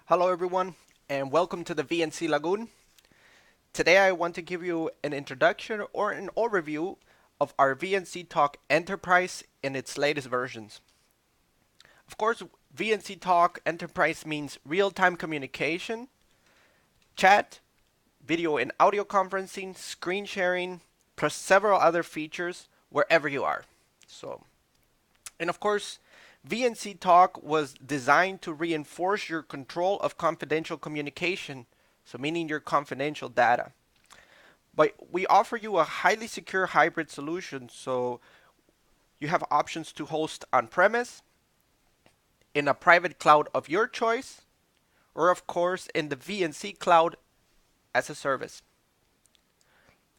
Hello everyone and welcome to the VNC Lagoon. Today I want to give you an introduction or an overview of our VNCtalk Enterprise in its latest versions. Of course, VNCtalk Enterprise means real-time communication, chat, video and audio conferencing, screen sharing, plus several other features wherever you are. And of course, VNCtalk was designed to reinforce your control of confidential communication, so meaning your confidential data. But we offer you a highly secure hybrid solution, so you have options to host on-premise, in a private cloud of your choice, or of course in the VNC cloud as a service.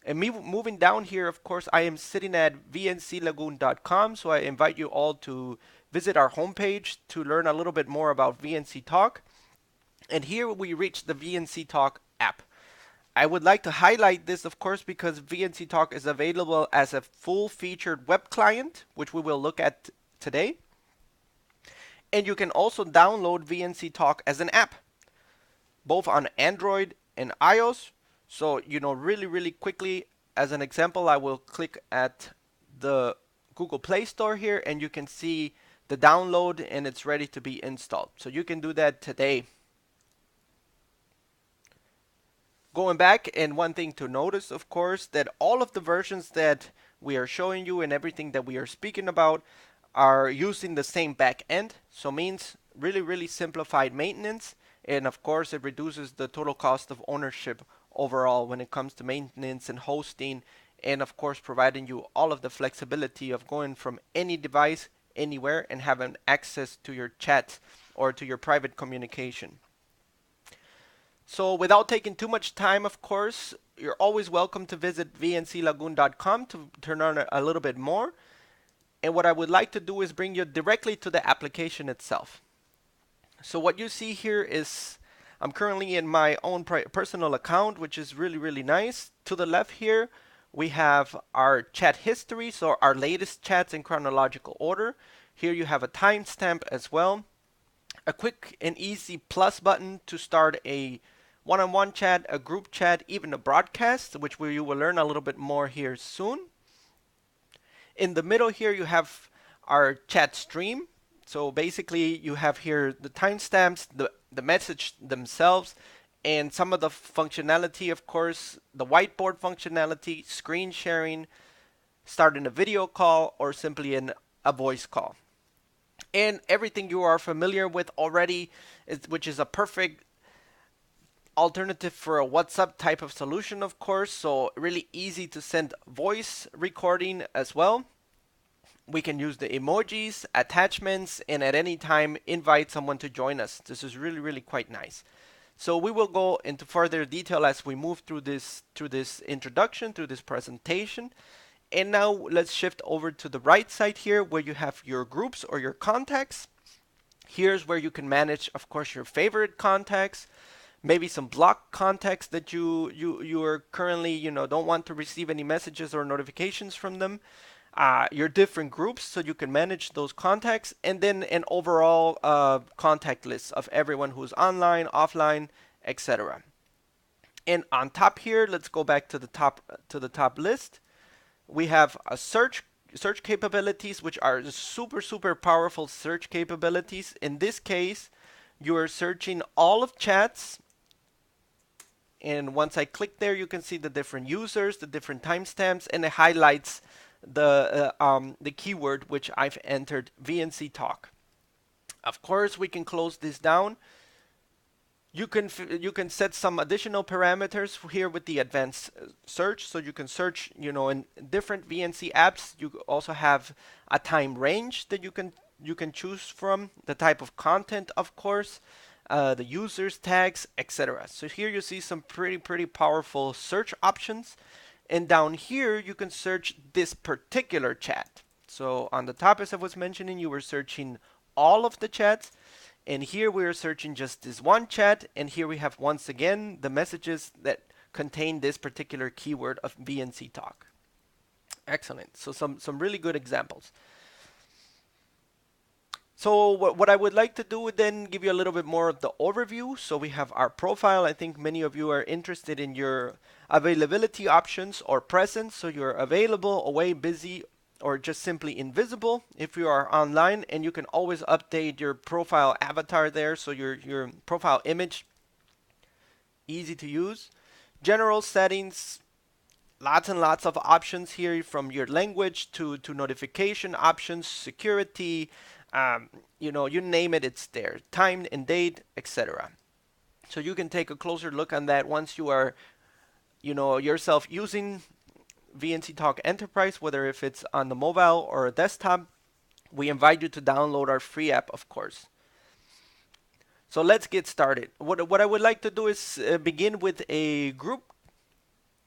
And me moving down here, of course, I am sitting at vnclagoon.com, so I invite you all to visit our homepage to learn a little bit more about VNCtalk. And here we reach the VNCtalk app. I would like to highlight this, of course, because VNCtalk is available as a full-featured web client, which we will look at today. And you can also download VNCtalk as an app, both on Android and iOS. So, really quickly, as an example, I will click at the Google Play Store here, and you can see the download, and it's ready to be installed. So you can do that today. Going back, and one thing to notice, of course, that all of the versions that we are showing you and everything that we are speaking about are using the same back end. So means really simplified maintenance. And of course, it reduces the total cost of ownership overall when it comes to maintenance and hosting. And of course, providing you all of the flexibility of going from any device, anywhere, and having access to your chat or to your private communication. So without taking too much time, of course, you're always welcome to visit vnclagoon.com to learn a little bit more. And what I would like to do is bring you directly to the application itself. So what you see here is I'm currently in my own personal account, which is really nice. To the left here, we have our chat history, so our latest chats in chronological order. Here you have a timestamp as well. A quick and easy plus button to start a one-on-one chat, a group chat, even a broadcast, which you will learn a little bit more here soon. In the middle here, you have our chat stream. So basically, you have here the timestamps, the message themselves, and some of the functionality, of course, the whiteboard functionality, screen sharing, starting a video call, or simply a voice call. And everything you are familiar with already, which is a perfect alternative for a WhatsApp type of solution, of course. So really easy to send voice recording as well. We can use the emojis, attachments, and at any time invite someone to join us. This is really quite nice. So we will go into further detail as we move through this introduction, through this presentation. And now let's shift over to the right side here where you have your groups or your contacts. Here's where you can manage, of course, your favorite contacts, maybe some blocked contacts that you are currently, don't want to receive any messages or notifications from them. Your different groups, so you can manage those contacts, and then an overall contact list of everyone who's online, offline, etc. And on top here, let's go back to the top list. We have a search capabilities, which are super powerful search capabilities. In this case, you are searching all of chats, and once I click there, you can see the different users, the different timestamps, and it highlights the keyword which I've entered, VNCtalk. Of course, we can close this down. You can set some additional parameters here with the advanced search, so you can search, in different VNC apps. You also have a time range that you can choose from, the type of content, of course, the users, tags, etc. So here you see some pretty powerful search options. And down here, you can search this particular chat. So on the top, as I was mentioning, you were searching all of the chats. And here we are searching just this one chat. And here we have, once again, the messages that contain this particular keyword of VNCtalk. Excellent. So some really good examples. So what I would like to do would then give you a little bit more of the overview. So we have our profile. I think many of you are interested in your availability options or presence. So you're available, away, busy, or just simply invisible if you are online. And you can always update your profile avatar there. So your profile image, easy to use. General settings, lots and lots of options here, from your language to notification options, security, um, you name it, it's there. Time and date, etc. So you can take a closer look on that once you are, yourself using VNCtalk Enterprise, whether if it's on the mobile or a desktop. We invite you to download our free app, of course. So let's get started. What I would like to do is begin with a group.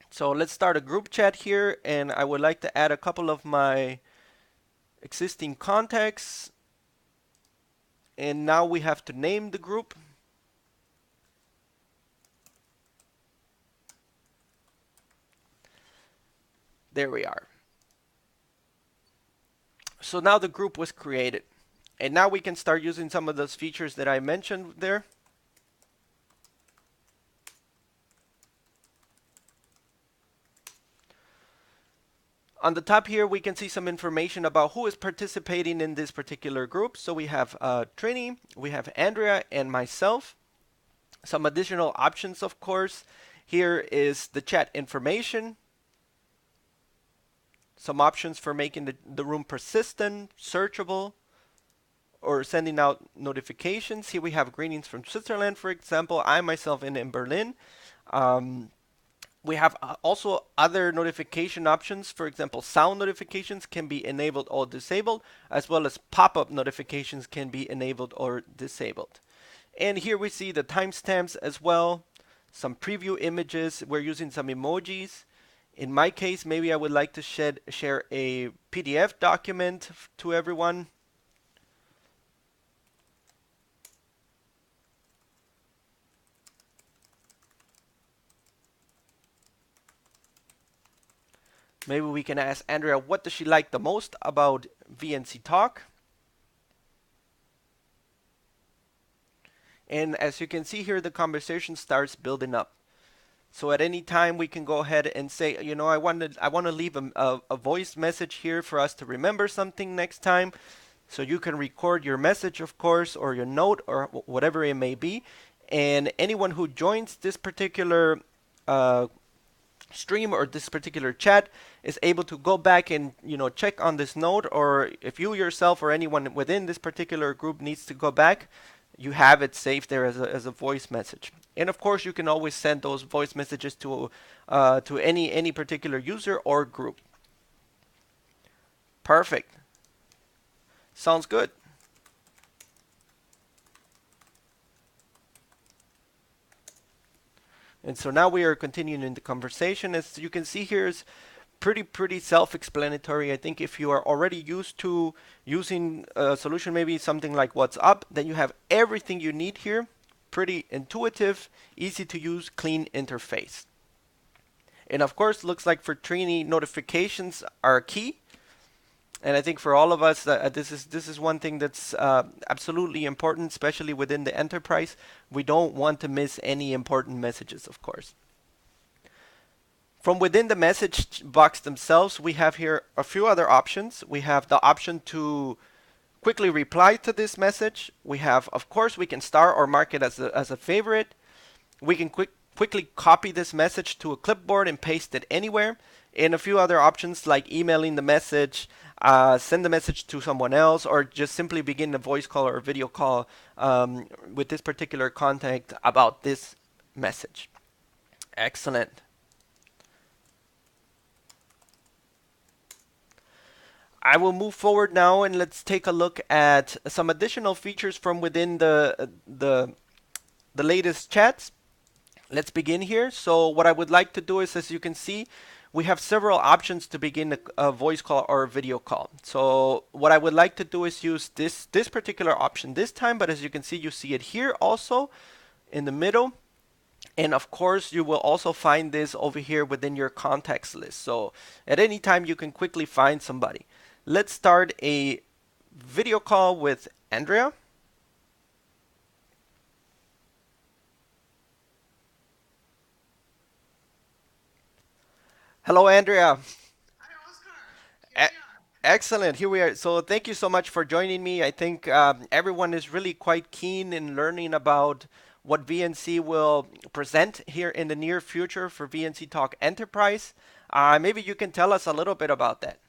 So let's start a group chat here, and I would like to add a couple of my existing contacts. And now we have to name the group. There we are. So now the group was created. And now we can start using some of those features that I mentioned there. On the top here, we can see some information about who is participating in this particular group. So we have Trini, we have Andrea, and myself. Some additional options, of course. Here is the chat information. Some options for making the room persistent, searchable, or sending out notifications. Here we have greetings from Switzerland, for example. I myself in Berlin. We have also other notification options. For example, sound notifications can be enabled or disabled, as well as pop-up notifications can be enabled or disabled. And here we see the timestamps as well, some preview images. We're using some emojis. In my case, maybe I would like to share a PDF document to everyone. Maybe we can ask Andrea, what does she like the most about VNCtalk? And as you can see here, the conversation starts building up. So at any time we can go ahead and say, I want to leave a voice message here for us to remember something next time. So you can record your message, of course, or your note, or whatever it may be. And anyone who joins this particular stream or this particular chat is able to go back and check on this note, or if you yourself or anyone within this particular group needs to go back, you have it saved there as a voice message. And of course, you can always send those voice messages to any particular user or group. Perfect. Sounds good. And so now we are continuing in the conversation. As you can see here, is pretty self-explanatory. I think if you are already used to using a solution, maybe something like WhatsApp, then you have everything you need here. Pretty intuitive, easy to use, clean interface. And of course, looks like for Trini, notifications are key. And I think for all of us, this is one thing that's absolutely important, especially within the enterprise. We don't want to miss any important messages, of course. From within the message box themselves, we have here a few other options. We have the option to quickly reply to this message. We have, of course, we can star or mark it as a favorite. We can quickly copy this message to a clipboard and paste it anywhere. And a few other options like emailing the message, send the message to someone else, or just simply begin a voice call or a video call with this particular contact about this message. Excellent. I will move forward now and let's take a look at some additional features from within the latest chats. Let's begin here. So what I would like to do is, as you can see, we have several options to begin a voice call or a video call. So what I would like to do is use this particular option this time, but as you can see, you see it here also in the middle. And of course, you will also find this over here within your contacts list. So at any time, you can quickly find somebody. Let's start a video call with Andrea? Hello, Andrea. E- Excellent. Here we are. So, thank you so much for joining me. I think everyone is really quite keen in learning about what VNC will present here in the near future for VNC Talk Enterprise. Maybe you can tell us a little bit about that.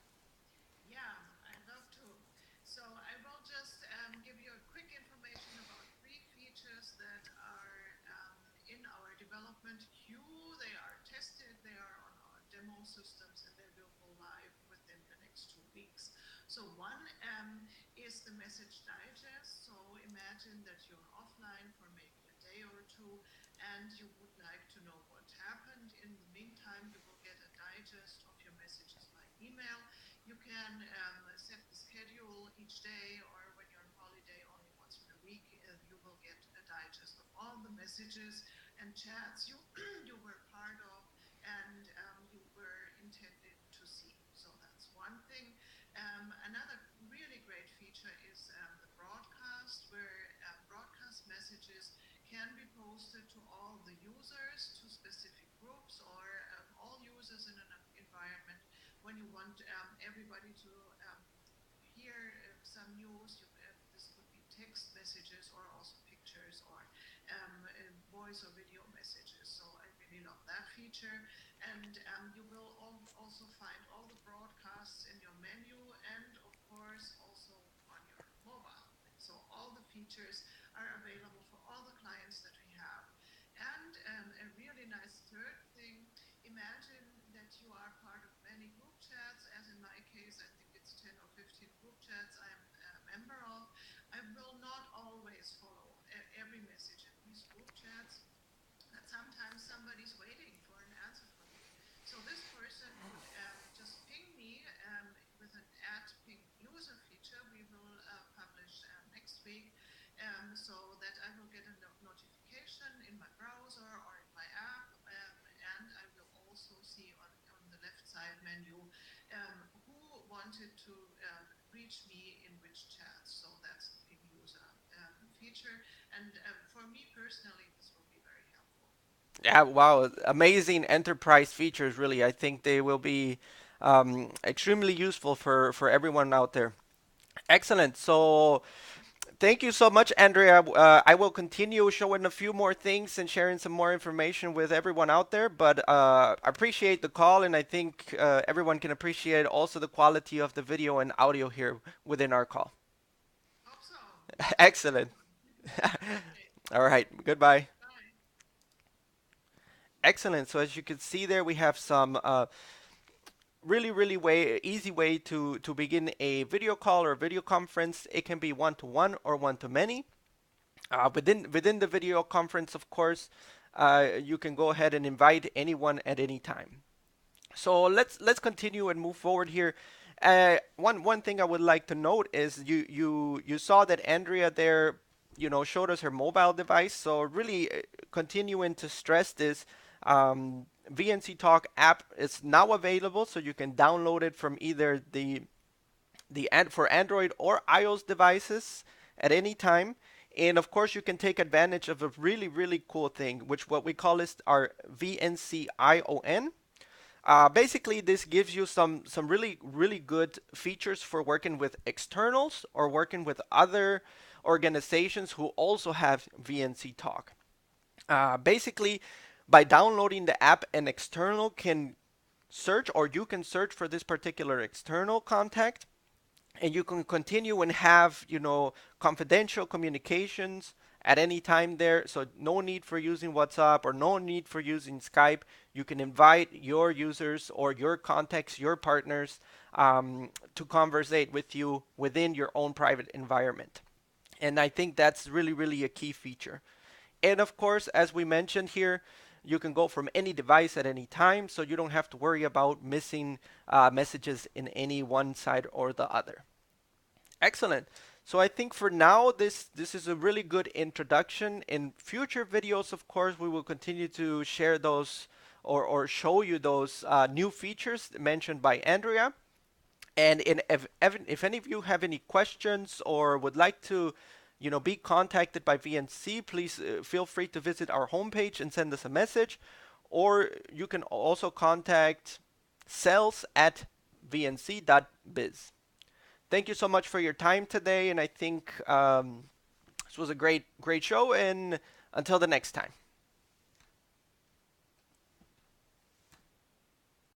Yeah, wow, amazing enterprise features, really. I think they will be extremely useful for everyone out there. Excellent. So, thank you so much, Andrea. I will continue showing a few more things and sharing some more information with everyone out there. But I appreciate the call, and I think everyone can appreciate also the quality of the video and audio here within our call. Excellent. All right. Goodbye. Excellent. So as you can see there, we have some really easy way to begin a video call or video conference. It can be one to one or one to many. Within the video conference, of course, you can go ahead and invite anyone at any time. So let's continue and move forward here. One thing I would like to note is you saw that Andrea there, showed us her mobile device. So really continuing to stress this, VNC Talk app is now available, so you can download it from either for Android or iOS devices at any time. And of course, you can take advantage of a really cool thing, which what we call is our VNC ION. Basically, this gives you some really good features for working with externals or working with other organizations who also have VNC Talk. Basically, by downloading the app, an external can search, or you can search for this particular external contact, and you can continue and have confidential communications at any time there. So no need for using WhatsApp or no need for using Skype. You can invite your users or your contacts, your partners, to conversate with you within your own private environment. And I think that's really a key feature. And of course, as we mentioned here, you can go from any device at any time, so you don't have to worry about missing messages in any one side or the other. Excellent. So I think for now, this is a really good introduction. In future videos, of course, we will continue to share those or show you those new features mentioned by Andrea. And if any of you have any questions or would like to, be contacted by VNC, please feel free to visit our homepage and send us a message. Or you can also contact sales@vnc.biz. Thank you so much for your time today, and I think this was a great show. And until the next time.